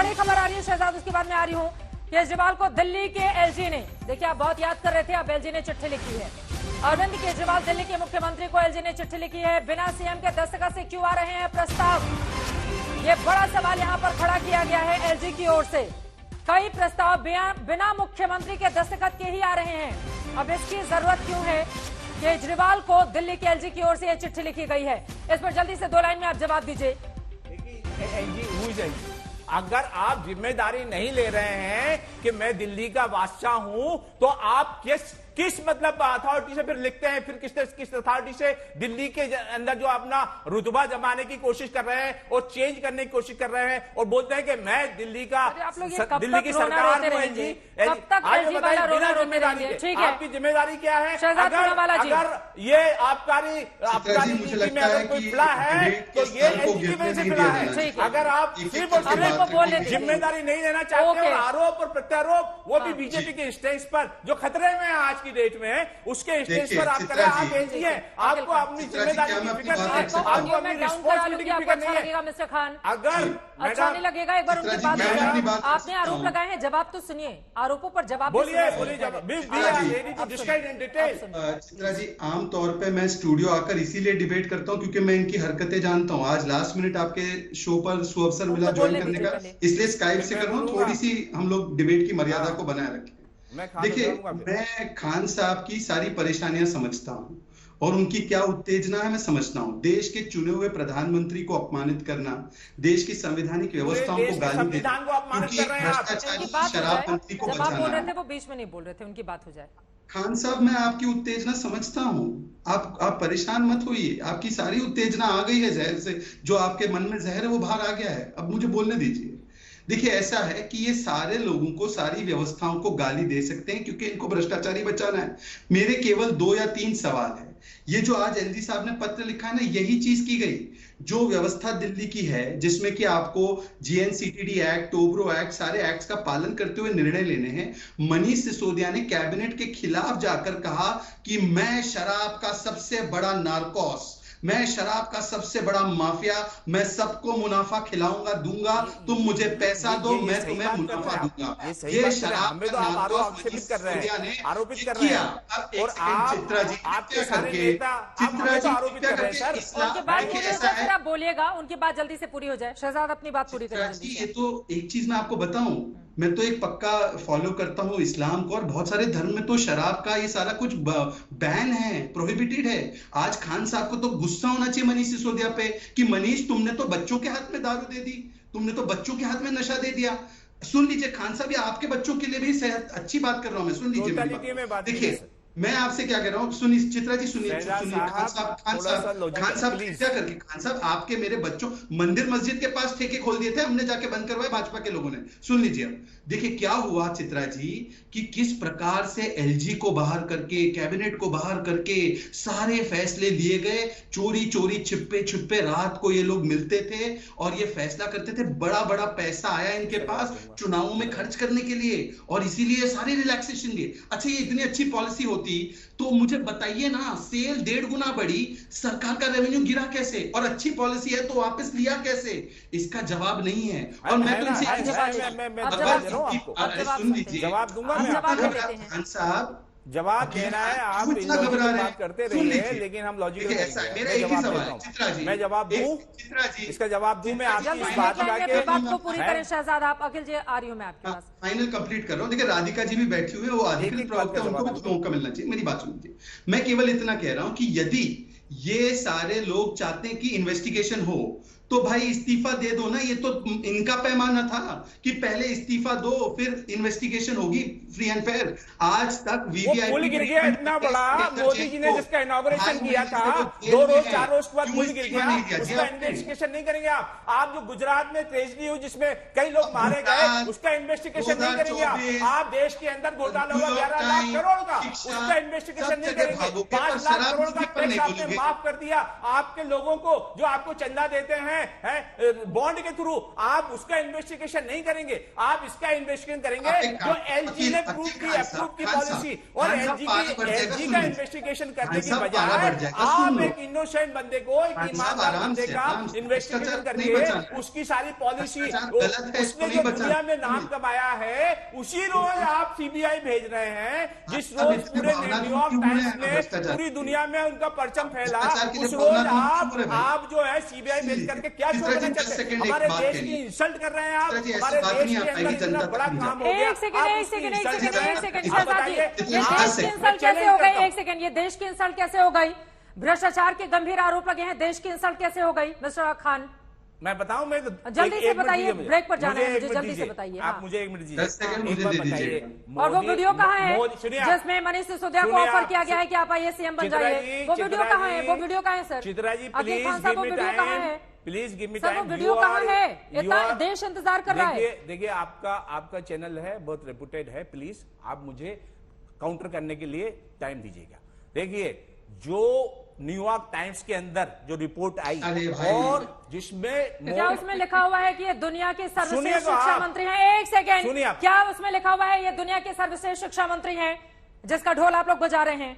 बड़ी खबर आ रही है शहजाद, उसके बाद में आ रही हूँ। केजरीवाल को दिल्ली के एलजी ने, देखिए आप बहुत याद कर रहे थे, अब एलजी ने चिट्ठी लिखी है। अरविंद केजरीवाल दिल्ली के मुख्यमंत्री को एलजी ने चिट्ठी लिखी है। बिना सीएम के दस्तखत से क्यों आ रहे हैं प्रस्ताव, ये बड़ा सवाल यहाँ पर खड़ा किया गया है एलजी की ओर से। कई प्रस्ताव बिना मुख्यमंत्री के दस्तखत के ही आ रहे हैं। अब इसकी जरूरत क्यों है? केजरीवाल को दिल्ली के एलजी की ओर से यह चिट्ठी लिखी गई है। इस पर जल्दी से 2 लाइन में आप जवाब दीजिए। अगर आप जिम्मेदारी नहीं ले रहे हैं कि मैं दिल्ली का बादशाह हूं, तो आप किस मतलब अथॉरिटी से फिर लिखते हैं? फिर किस अथॉरिटी से दिल्ली के अंदर जो अपना रुतबा जमाने की कोशिश कर रहे हैं और चेंज करने की कोशिश कर रहे हैं और बोलते हैं कि मैं दिल्ली का दिल्ली की सरकार हूं। आपकी जिम्मेदारी क्या है? अगर ये आबकारी नीति में अगर कोई फिला है तो ये एलजी की वजह से फिला है। अगर आप सिर्फ और सिर्फ जिम्मेदारी नहीं लेना चाहते और आरोप और प्रत्यारोप, वो भी बीजेपी के स्टेज पर जो खतरे में है आज की डेट में, उसके स्टेज पर आप करें। आप एलजी हैं, आपको अपनी जिम्मेदारी की फिक्र नहीं है, आपको अपनी रिस्पॉन्सिबिलिटी की फिक्र नहीं है। मिस्टर खान, अगर अच्छा नहीं लगेगा एक बार उनकी बात, आपने आरोप लगाए हैं, जवाब तो सुनिए, आरोपों पर जवाब बोलिए। चित्रा जी, आमतौर पे मैं स्टूडियो आकर इसीलिए डिबेट करता हूँ क्योंकि मैं इनकी हरकतें जानता हूँ। आज लास्ट मिनट आपके शो पर सुअवसर मिला ज्वाइन करने का, इसलिए स्काइप से कर रहा हूँ। थोड़ी सी हम लोग डिबेट की मर्यादा को बनाए रखें। देखिए, मैं खान साहब की सारी परेशानियां समझता हूं और उनकी क्या उत्तेजना है मैं समझता हूं। देश के चुने हुए प्रधानमंत्री को अपमानित करना, देश की संवैधानिक व्यवस्थाओं को गाली देना, भ्रष्टाचारी शराब मंत्री को बचाना। बोल रहे थे वो बीच में नहीं बोल रहे थे, उनकी बात हो जाए। खान साहब, मैं आपकी उत्तेजना समझता हूं, आप परेशान मत होइए। आपकी सारी उत्तेजना आ गई है जहर से, जो आपके मन में जहर है वो बाहर आ गया है। अब मुझे बोलने दीजिए। देखिए, ऐसा है कि ये सारे लोगों को, सारी व्यवस्थाओं को गाली दे सकते हैं क्योंकि इनको भ्रष्टाचारी बचाना है। मेरे केवल 2 या 3 सवाल है। ये जो आज एलजी साहब ने पत्र लिखा है ना, यही चीज की गई। जो व्यवस्था दिल्ली की है जिसमें कि आपको जीएनसीटीडी एक्ट, टोब्रो एक्ट, सारे एक्ट्स का पालन करते हुए निर्णय लेने हैं, मनीष सिसोदिया ने कैबिनेट के खिलाफ जाकर कहा कि मैं शराब का सबसे बड़ा नार्कोस, मैं शराब का सबसे बड़ा माफिया, मैं सबको मुनाफा खिलाऊंगा, दूंगा, तुम मुझे पैसा दो, मैं तुम्हें मुनाफा दूंगा। ये शराब का नार्कोस मनीष सिसोदिया ने किया। अब एक सेकंड चित्रा जी, बोलिएगा, उनकी बात जल्दी से पूरी हो जाए। शहजाद अपनी बात पूरी करें। ये तो एक चीज मैं आपको बताऊं, मैं तो एक पक्का फॉलो करता हूं इस्लाम को, और बहुत सारे धर्म में तो शराब का ये सारा कुछ बैन है, प्रोहिबिटेड है। आज खान साहब को तो गुस्सा होना चाहिए मनीष सिसोदिया पे कि मनीष, तुमने तो बच्चों के हाथ में दारू दे दी, तुमने तो बच्चों के हाथ में नशा दे दिया। सुन लीजिए खान साहब, ये आपके बच्चों के लिए भी सेहत अच्छी बात कर रहा हूं मैं, सुन लीजिए। देखिए, मैं आपसे क्या कह रहा हूँ, सुनिए चित्रा जी, सुनिए खान साहब क्या करके, खान साहब आपके मेरे बच्चों, मंदिर मस्जिद के पास ठेके खोल दिए थे, हमने जाके बंद करवाए भाजपा के लोगों ने। सुन लीजिए, अब देखिए क्या हुआ चित्रा जी कि किस प्रकार से एलजी को बाहर करके, कैबिनेट को बाहर करके सारे फैसले लिए गए। चोरी चोरी, छिपे छिपे रात को ये लोग मिलते थे और ये फैसला करते थे। बड़ा बड़ा पैसा आया इनके पास चुनावों में खर्च करने के लिए, और इसीलिए सारी रिलैक्सेशन दिए। अच्छा, ये इतनी अच्छी पॉलिसी होती तो मुझे बताइए ना, सेल 1.5 गुना बढ़ी, सरकार का रेवेन्यू गिरा कैसे? और अच्छी पॉलिसी है तो वापस लिया कैसे? इसका जवाब नहीं है। और मैं तो इनसे सुन लीजिए, जवाब दूंगा खान साहब, जवाब देना है। आप बात करते रहिए, लेकिन हम लॉजिक मेरा एक ही सवाल है चित्रा जी, मैं जवाब दूं, चित्रा जी इसका जवाब दूं मैं आपकी इस बात को पूरी करें शहजाद। आप अखिल जी आ रही हूं मैं आपके पास, फाइनल कंप्लीट कर रहा हूं। देखिए, राधिका जी भी बैठी हुई है, वो अधिकृत प्रवक्ता, उनको भी तो मौका मिलना चाहिए। मेरी बात सुनिए, मैं केवल इतना कह रहा हूं कि यदि ये सारे लोग चाहते हैं कि इन्वेस्टिगेशन हो तो भाई इस्तीफा दे दो ना। ये तो इनका पैमाना था कि पहले इस्तीफा दो फिर इन्वेस्टिगेशन होगी फ्री एंड फेयर। आज तक वीवीआईपी पुल गिर गया इतना बड़ा, मोदी जी ने जिसका इनॉग्रेशन किया था, 2 रोज 4 रोज के बाद पुल गिर गया, उसका इन्वेस्टिगेशन नहीं करेंगे आप जो गुजरात में ट्रेजडी हुई जिसमें कई लोग मारे गए, उसका इन्वेस्टिगेशन नहीं करेंगे आप देश के अंदर घोटाला हुआ 11 लाख करोड़ का, उसका इन्वेस्टिगेशन नहीं करेंगे। 5 लाख करोड़ का टैक्स आपने माफ कर दिया। आपके लोगों को जो आपको चंदा देते हैं, हैं बॉन्ड के थ्रू, आप उसका इन्वेस्टिगेशन नहीं करेंगे, आप इसका इन्वेस्टिगेशन करेंगे जो एलजी ने अप्रूव की पॉलिसी, और एलजी का इन्वेस्टिगेशन करने की बजाय आप एक इनोसेंट बंदे को, एक ईमानदार बंदे का इन्वेस्टिगेशन करके उसकी सारी पॉलिसी, उसने जो दुनिया में नाम कमाया है, उसी रोज आप सीबीआई भेज रहे हैं। जिस रोज पूरे न्यूयॉर्क टाइम्स ने पूरी दुनिया में उनका परचम फैला, उस रोज आप जो है सीबीआई भेज करके क्या छोड़ना चाहते हैं? हमारे देश की इंसल्ट कर रहे हैं आप, हमारे देश के अंदर इतना बड़ा काम हो गया। एक सेकंड शहजादी, ये देश की इंसल्ट कैसे हो गई? एक सेकंड, ये देश की इंसल्ट कैसे हो गई? भ्रष्टाचार के गंभीर आरोप लगे हैं, देश की इंसल्ट कैसे हो गई मिस्टर खान? मैं बताऊं, मैं जल्दी से बताइए, ब्रेक पर जाना है मुझे, जल्दी से बताइए। आप मुझे 1 मिनट दीजिए। और वो वीडियो कहाँ है जिसमें मनीष सिसोदिया को ऑफर किया गया है कि आप आइए सीएम बन जाइए? वो वीडियो कहाँ है? वो वीडियो कहाँ है सर? चित्रा जी आकिब खान साहब, वो वीडियो कहाँ है? प्लीज गिव मी सर, वो वीडियो कहाँ है? इतना देश इंतजार कर रहा है। देखिए आपका चैनल है, बहुत रेपुटेड है, प्लीज आप मुझे काउंटर करने के लिए टाइम दीजिएगा। देखिए, जो न्यूयॉर्क टाइम्स के अंदर जो रिपोर्ट आई और जिसमें क्या उसमें लिखा हुआ है कि ये दुनिया के सर्वश्रेष्ठ शिक्षा मंत्री हैं? एक सेकेंड, क्या उसमें लिखा हुआ है ये दुनिया के सर्वश्रेष्ठ शिक्षा मंत्री हैं जिसका ढोल आप लोग बजा रहे हैं?